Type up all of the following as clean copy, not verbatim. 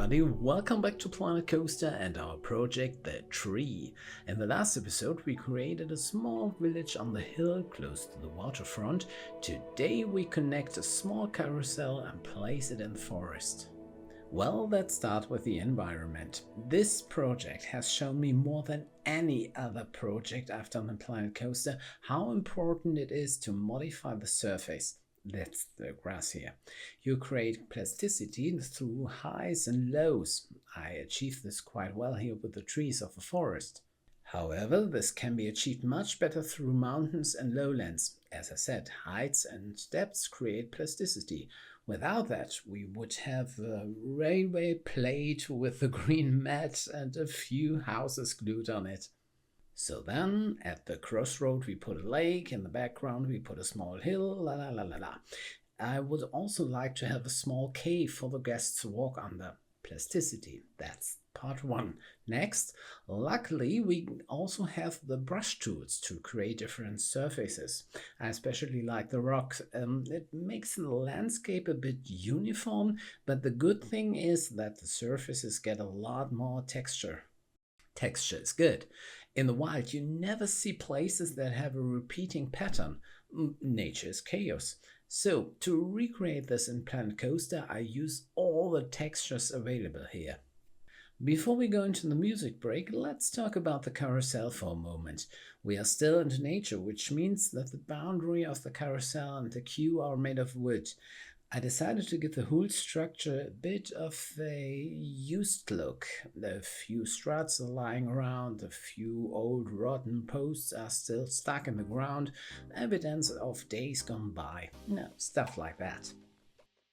everybody, welcome back to Planet Coaster and our project The Tree. In the last episode we created a small village on the hill close to the waterfront. Today we connect a small carousel and place it in the forest. Well, let's start with the environment. This project has shown me more than any other project I've done in Planet Coaster how important it is to modify the surface. That's the grass here. You create plasticity through highs and lows. I achieved this quite well here with the trees of the forest. However, this can be achieved much better through mountains and lowlands. As I said, heights and depths create plasticity. Without that, we would have a railway plate with a green mat and a few houses glued on it. So then, at the crossroad we put a lake, in the background we put a small hill, la la la la la. I would also like to have a small cave for the guests to walk under. Plasticity, that's part one. Next, luckily we also have the brush tools to create different surfaces. I especially like the rock. It makes the landscape a bit uniform, but the good thing is that the surfaces get a lot more texture. Texture is good. In the wild, you never see places that have a repeating pattern. Nature is chaos. So, to recreate this in Planet Coaster, I use all the textures available here. Before we go into the music break, let's talk about the carousel for a moment. We are still into nature, which means that the boundary of the carousel and the queue are made of wood. I decided to give the whole structure a bit of a used look. A few struts are lying around, a few old rotten posts are still stuck in the ground, evidence of days gone by. Stuff like that.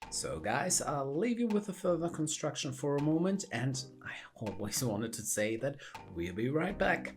So guys, I'll leave you with the further construction for a moment, and I always wanted to say that we'll be right back.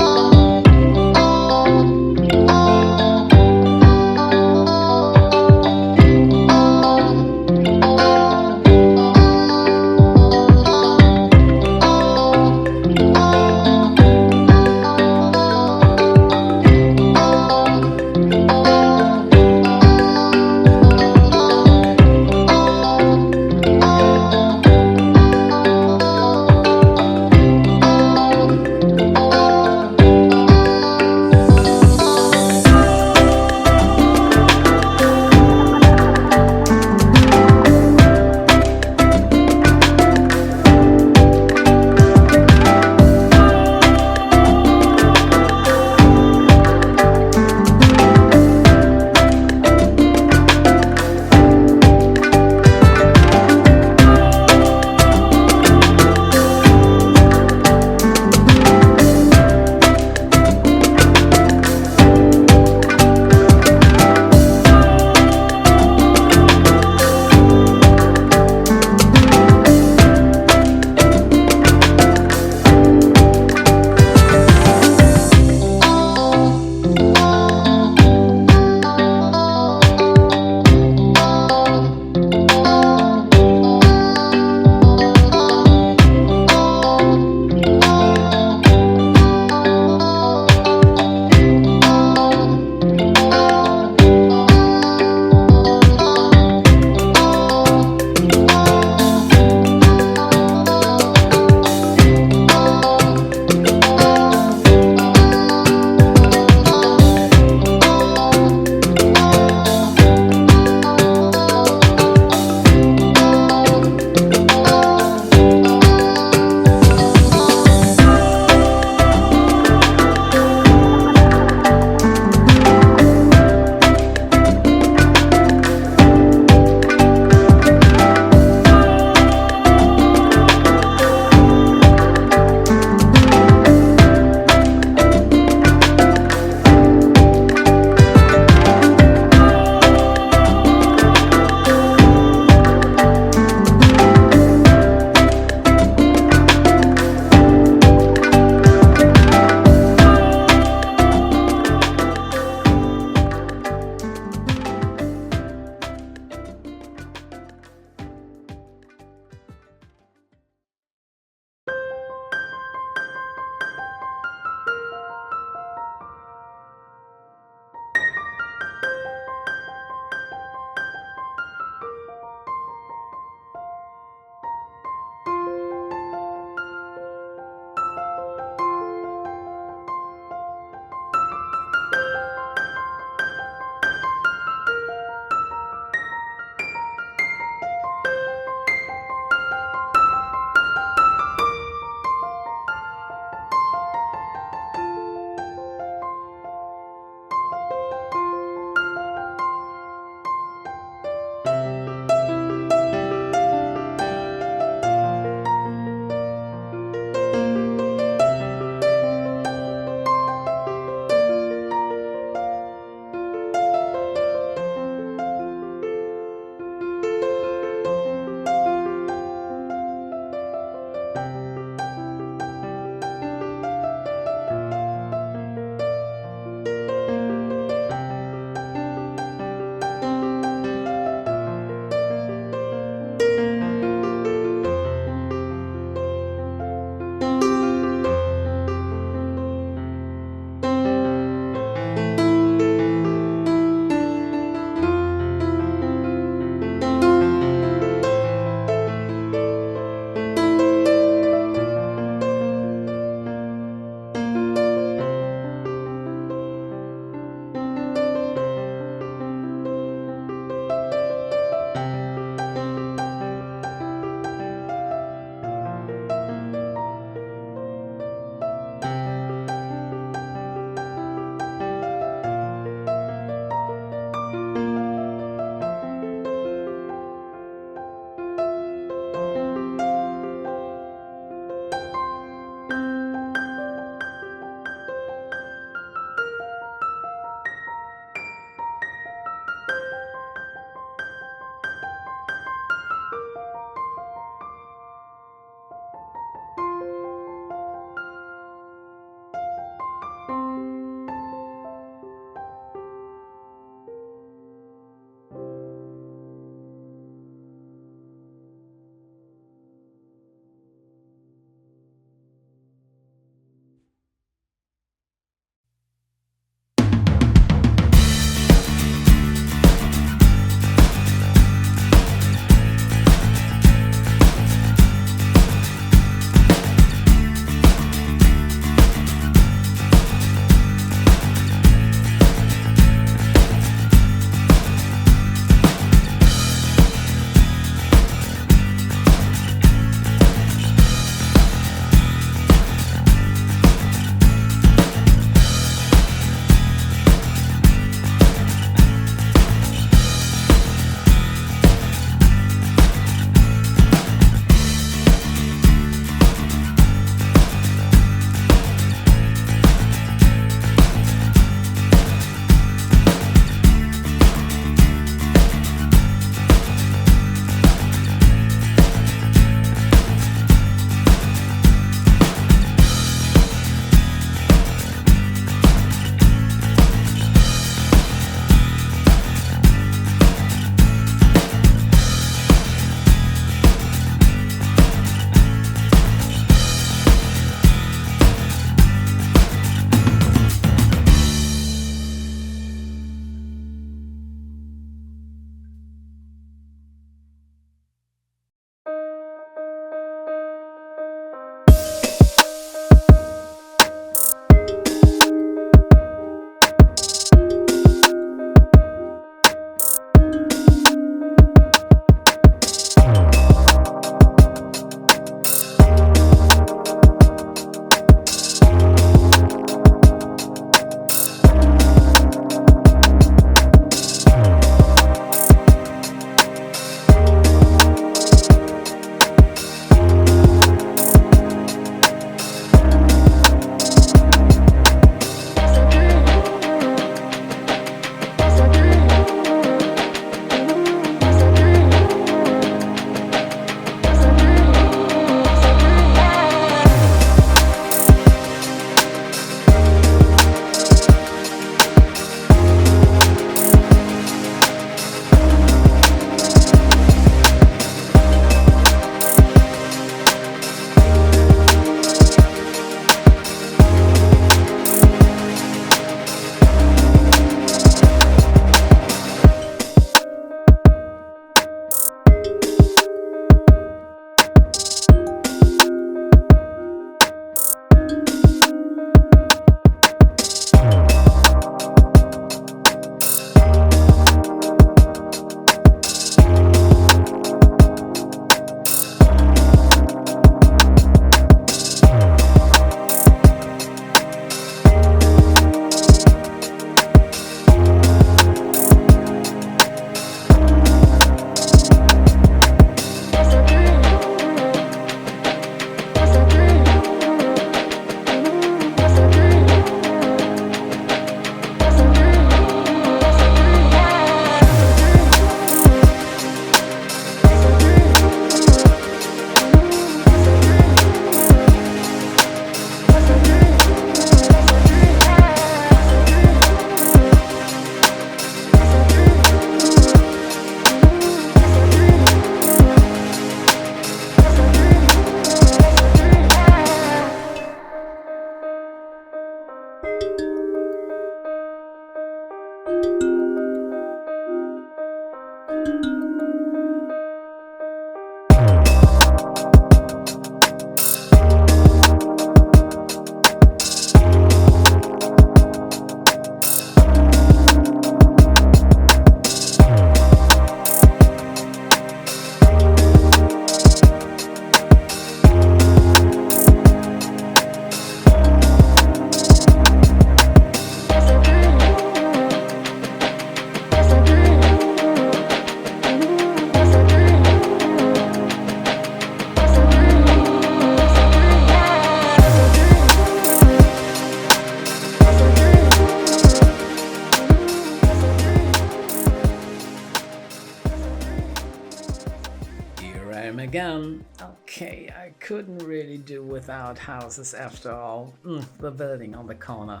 Okay, I couldn't really do without houses after all. The building on the corner.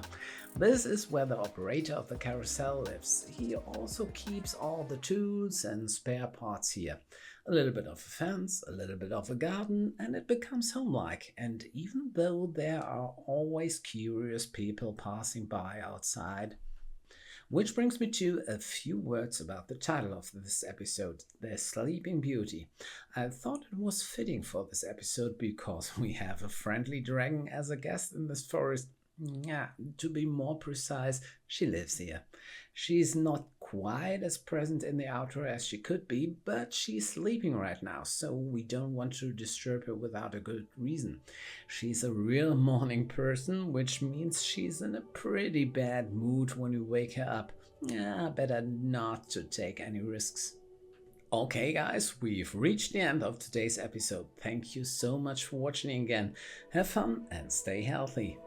This is where the operator of the carousel lives. He also keeps all the tools and spare parts here. A little bit of a fence, a little bit of a garden, and it becomes homelike. And even though there are always curious people passing by outside. Which brings me to a few words about the title of this episode, The Sleeping Beauty. I thought it was fitting for this episode because we have a friendly dragon as a guest in this forest. Yeah, to be more precise, she lives here. She's not quite as present in the outro as she could be, but she's sleeping right now, so we don't want to disturb her without a good reason. She's a real morning person, which means she's in a pretty bad mood when we wake her up. Yeah, better not to take any risks. Okay guys, we've reached the end of today's episode. Thank you so much for watching again. Have fun and stay healthy.